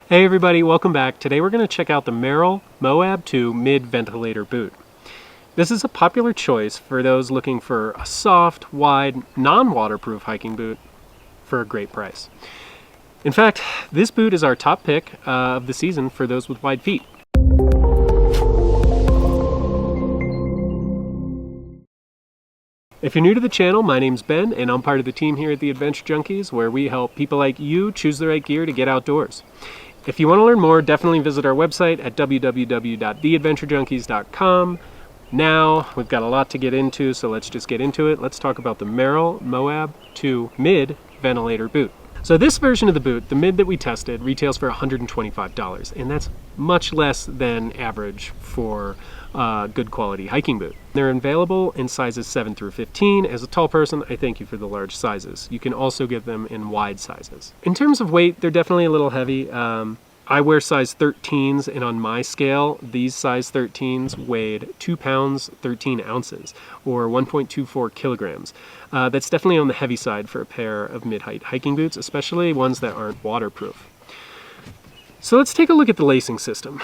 Hey everybody, welcome back. Today we're going to check out the Merrell Moab 2 mid-ventilator boot. This is a popular choice for those looking for a soft, wide, non-waterproof hiking boot for a great price. In fact, this boot is our top pick of the season for those with wide feet. If you're new to the channel, my name's Ben, and I'm part of the team here at the Adventure Junkies, where we help people like you choose the right gear to get outdoors. If you want to learn more, definitely visit our website at www.theadventurejunkies.com. Now, we've got a lot to get into, so let's just get into it. Let's talk about the Merrell Moab 2 mid ventilator boot. So this version of the boot, the mid that we tested, retails for $125, and that's much less than average for a good quality hiking boot. They're available in sizes 7 through 15. As a tall person, I thank you for the large sizes. You can also get them in wide sizes. In terms of weight, they're definitely a little heavy. I wear size 13s, and on my scale, these size 13s weighed 2 pounds, 13 ounces, or 1.24 kilograms. That's definitely on the heavy side for a pair of mid-height hiking boots, especially ones that aren't waterproof. So let's take a look at the lacing system.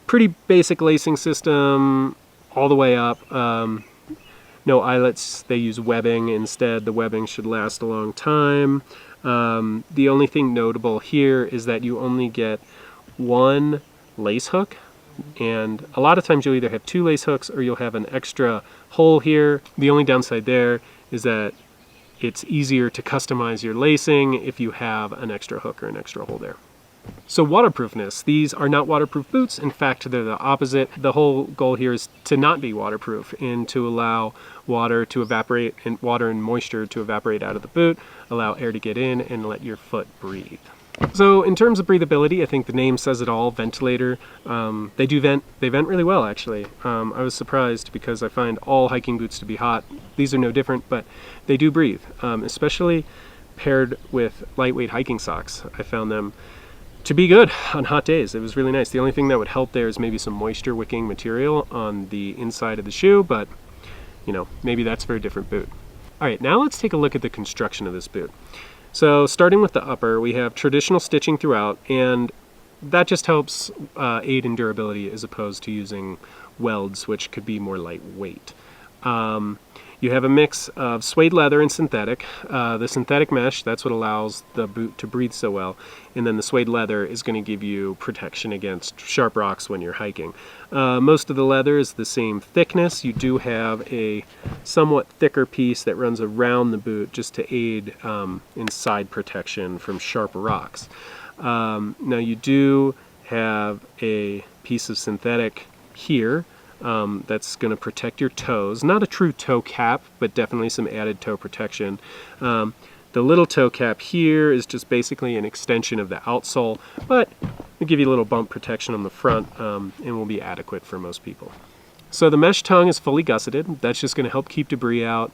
Pretty basic lacing system all the way up. No eyelets, they use webbing instead. The webbing should last a long time. The only thing notable here is that you only get one lace hook, and a lot of times you'll either have 2 lace hooks or you'll have an extra hole here. The only downside there is that it's easier to customize your lacing if you have an extra hook or an extra hole there. So waterproofness, these are not waterproof boots. In fact, they're the opposite. The whole goal here is to not be waterproof and to allow water to evaporate, and water and moisture to evaporate out of the boot, allow air to get in, and let your foot breathe. So in terms of breathability, I think the name says it all, ventilator. They vent really well, actually. I was surprised because I find all hiking boots to be hot. These are no different, but they do breathe, especially paired with lightweight hiking socks. I found them to be good on hot days. It was really nice. The only thing that would help there is maybe some moisture wicking material on the inside of the shoe, but you know, maybe that's for a different boot. All right, now let's take a look at the construction of this boot. So starting with the upper, we have traditional stitching throughout, and that just helps aid in durability as opposed to using welds, which could be more lightweight. You have a mix of suede leather and synthetic. The synthetic mesh, that's what allows the boot to breathe so well. And then the suede leather is going to give you protection against sharp rocks when you're hiking. Most of the leather is the same thickness. You do have a somewhat thicker piece that runs around the boot just to aid in side protection from sharp rocks. Now you do have a piece of synthetic here. That's going to protect your toes. Not a true toe cap, but definitely some added toe protection. The little toe cap here is just basically an extension of the outsole, but it'll give you a little bump protection on the front and will be adequate for most people. So the mesh tongue is fully gusseted. That's just going to help keep debris out.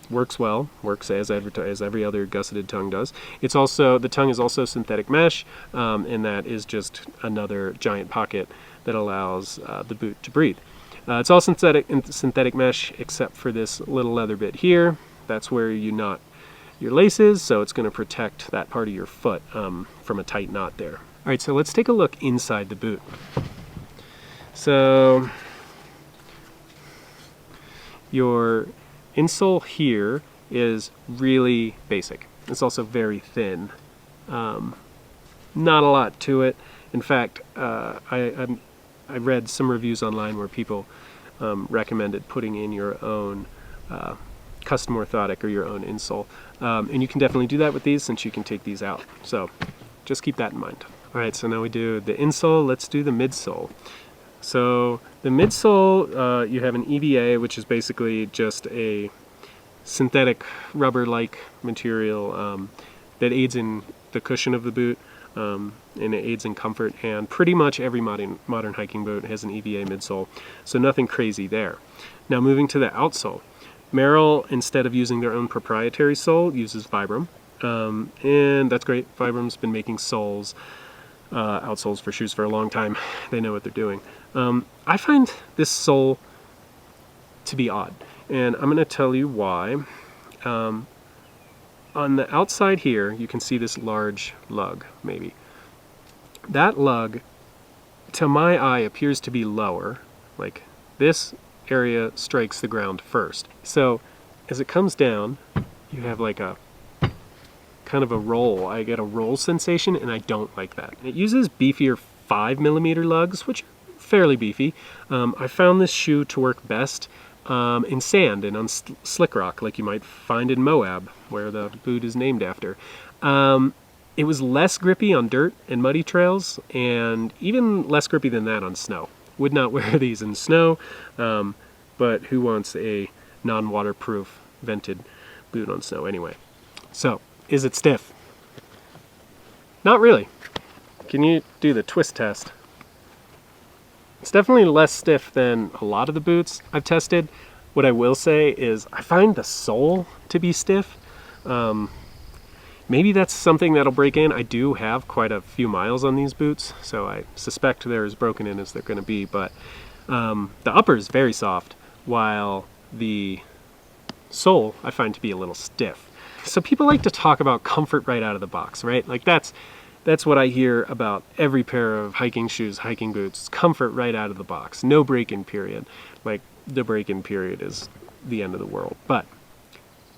Works well. Works as every other gusseted tongue does. It's also, the tongue is also synthetic mesh, and that is just another giant pocket that allows the boot to breathe. It's all synthetic mesh except for this little leather bit here. That's where you knot your laces, so it's going to protect that part of your foot from a tight knot there. All right, so let's take a look inside the boot. So your insole here is really basic. It's also very thin. Not a lot to it. In fact, I read some reviews online where people recommended putting in your own custom orthotic or your own insole. And you can definitely do that with these since you can take these out. So just keep that in mind. All right, so now we do the insole. Let's do the midsole. So the midsole, you have an EVA, which is basically just a synthetic rubber-like material that aids in the cushion of the boot. And it aids in comfort, and pretty much every modern hiking boot has an EVA midsole, so nothing crazy there. Now moving to the outsole. Merrell, instead of using their own proprietary sole, uses Vibram, and that's great. Vibrum's been making soles, outsoles for shoes for a long time. They know what they're doing. I find this sole to be odd, and I'm going to tell you why. On the outside here, you can see this large lug, maybe. That lug, to my eye, appears to be lower. Like this area strikes the ground first. So as it comes down, you have like a kind of a roll. I get a roll sensation, and I don't like that. It uses beefier 5mm lugs, which are fairly beefy. I found this shoe to work best in sand and on slick rock, like you might find in Moab, where the boot is named after. It was less grippy on dirt and muddy trails, and even less grippy than that on snow. Would not wear these in snow, but who wants a non-waterproof vented boot on snow anyway? So, is it stiff? Not really. Can you do the twist test? It's definitely less stiff than a lot of the boots I've tested. What I will say is I find the sole to be stiff. Maybe that's something that'll break in. I do have quite a few miles on these boots, so I suspect they're as broken in as they're going to be, but the upper is very soft, while the sole I find to be a little stiff. So people like to talk about comfort right out of the box, right? Like that's what I hear about every pair of hiking shoes, hiking boots. Comfort right out of the box. No break-in period. Like the break-in period is the end of the world. But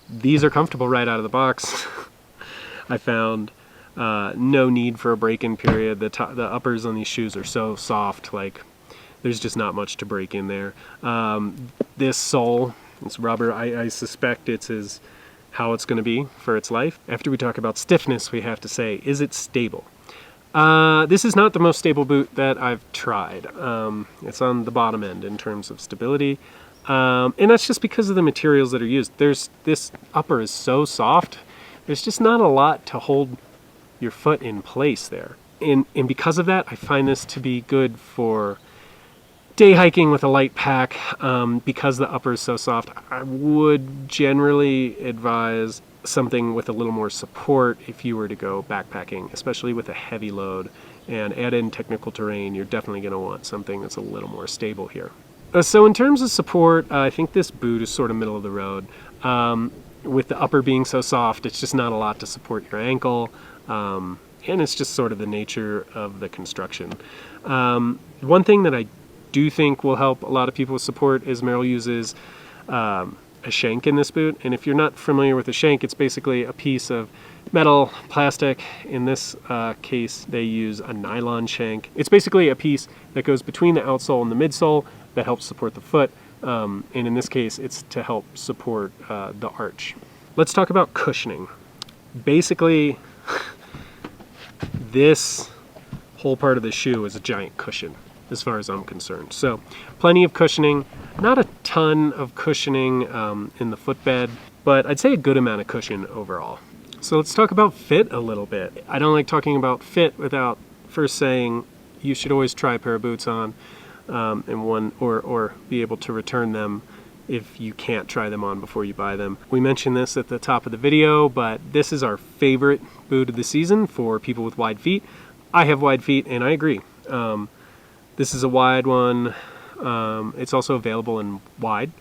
these are comfortable right out of the box. I found no need for a break-in period. The uppers on these shoes are so soft, like there's just not much to break in there. This sole, it's rubber. I suspect it's how it's going to be for its life. After we talk about stiffness, we have to say, is it stable? This is not the most stable boot that I've tried. It's on the bottom end in terms of stability. And that's just because of the materials that are used. This upper is so soft, there's just not a lot to hold your foot in place there. And because of that, I find this to be good for day hiking with a light pack. Because the upper is so soft, I would generally advise something with a little more support if you were to go backpacking, especially with a heavy load and add in technical terrain. You're definitely going to want something that's a little more stable here. So in terms of support, I think this boot is sort of middle of the road. With the upper being so soft, it's just not a lot to support your ankle, and it's just sort of the nature of the construction. One thing that I do think will help a lot of people with support is Merrell uses a shank in this boot, and if you're not familiar with a shank, it's basically a piece of metal, plastic. In this case, they use a nylon shank. It's basically a piece that goes between the outsole and the midsole that helps support the foot. And in this case, it's to help support the arch. Let's talk about cushioning. Basically, this whole part of the shoe is a giant cushion, as far as I'm concerned. So, plenty of cushioning, not a ton of cushioning in the footbed, but I'd say a good amount of cushion overall. So let's talk about fit a little bit. I don't like talking about fit without first saying you should always try a pair of boots on. Or be able to return them if you can't try them on before you buy them. We mentioned this at the top of the video, but this is our favorite boot of the season for people with wide feet. I have wide feet, and I agree. This is a wide one. It's also available in wide,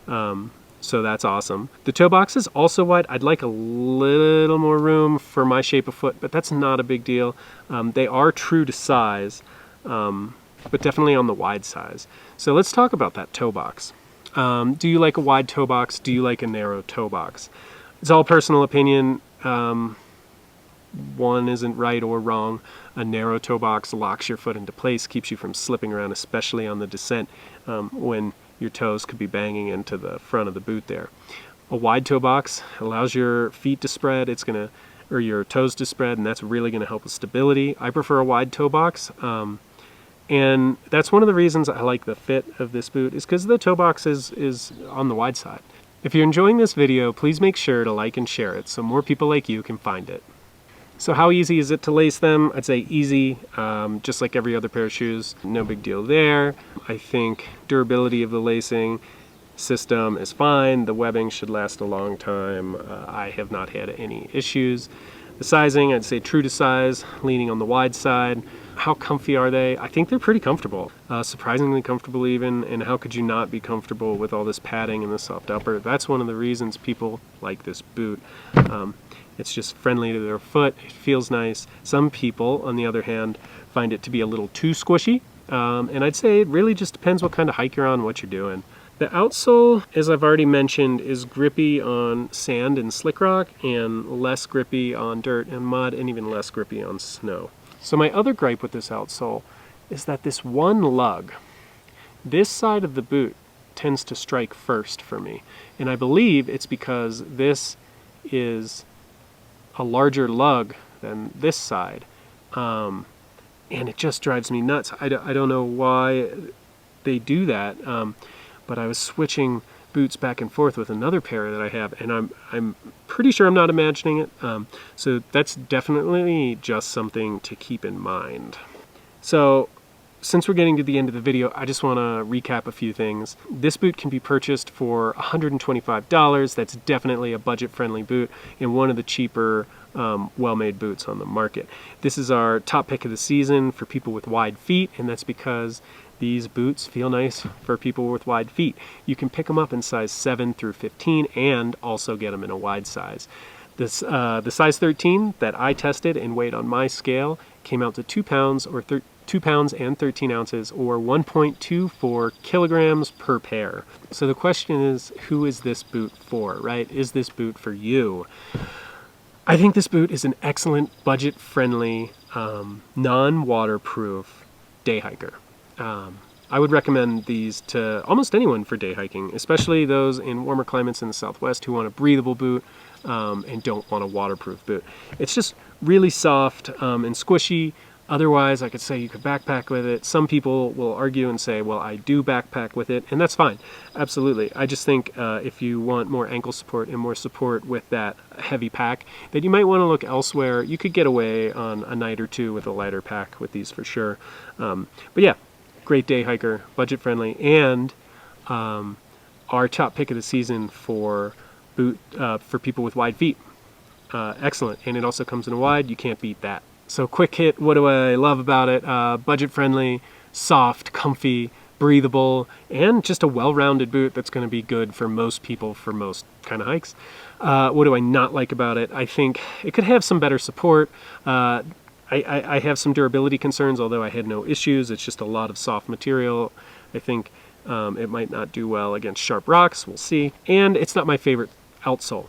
so that's awesome. The toe box is also wide. I'd like a little more room for my shape of foot, but that's not a big deal. They are true to size. But definitely on the wide size. So let's talk about that toe box. Do you like a wide toe box? Do you like a narrow toe box? It's all personal opinion. One isn't right or wrong. A narrow toe box locks your foot into place, keeps you from slipping around, especially on the descent when your toes could be banging into the front of the boot there. A wide toe box allows your feet to spread. Or your toes to spread, and that's really going to help with stability. I prefer a wide toe box. And that's one of the reasons I like the fit of this boot, is because the toe box is on the wide side. If you're enjoying this video, please make sure to like and share it so more people like you can find it. So how easy is it to lace them? I'd say easy, just like every other pair of shoes. No big deal there. I think durability of the lacing system is fine. The webbing should last a long time. I have not had any issues. The sizing, I'd say true to size, leaning on the wide side. How comfy are they? I think they're pretty comfortable, surprisingly comfortable even, and how could you not be comfortable with all this padding and the soft upper? That's one of the reasons people like this boot. It's just friendly to their foot, it feels nice. Some people, on the other hand, find it to be a little too squishy, and I'd say it really just depends what kind of hike you're on, what you're doing. The outsole, as I've already mentioned, is grippy on sand and slick rock and less grippy on dirt and mud and even less grippy on snow. So my other gripe with this outsole is that this one lug, this side of the boot tends to strike first for me. And I believe it's because this is a larger lug than this side. And it just drives me nuts. I don't know why they do that. But I was switching boots back and forth with another pair that I have, and I'm pretty sure I'm not imagining it. So that's definitely just something to keep in mind. So since we're getting to the end of the video, I just want to recap a few things. This boot can be purchased for $125. That's definitely a budget-friendly boot and one of the cheaper well-made boots on the market. This is our top pick of the season for people with wide feet, and that's because these boots feel nice for people with wide feet. You can pick them up in size 7 through 15 and also get them in a wide size. This, the size 13 that I tested and weighed on my scale came out to 2 pounds or 2 pounds and 13 ounces or 1.24 kilograms per pair. So the question is, who is this boot for, right? Is this boot for you? I think this boot is an excellent budget-friendly, non-waterproof day hiker. I would recommend these to almost anyone for day hiking, especially those in warmer climates in the Southwest who want a breathable boot and don't want a waterproof boot. It's just really soft and squishy. Otherwise, I could say you could backpack with it. Some people will argue and say, well, I do backpack with it, and that's fine. Absolutely. I just think if you want more ankle support and more support with that heavy pack, that you might want to look elsewhere. You could get away on a night or two with a lighter pack with these for sure. But yeah. Great day hiker, budget friendly, and our top pick of the season for boot for people with wide feet. Excellent, and it also comes in a wide. You can't beat that. So quick hit. What do I love about it? Budget friendly, soft, comfy, breathable, and just a well-rounded boot that's going to be good for most people for most kind of hikes. What do I not like about it? I think it could have some better support. I have some durability concerns, although I had no issues. It's just a lot of soft material. I think it might not do well against sharp rocks. We'll see. And it's not my favorite outsole.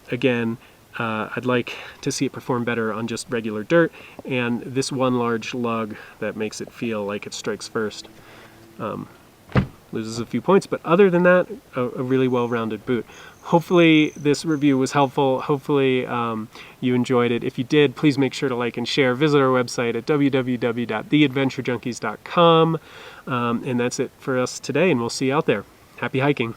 Again, I'd like to see it perform better on just regular dirt. And this one large lug that makes it feel like it strikes first loses a few points. But other than that, a really well-rounded boot. Hopefully this review was helpful. Hopefully you enjoyed it. If you did, please make sure to like and share. Visit our website at www.theadventurejunkies.com. And that's it for us today, and we'll see you out there. Happy hiking.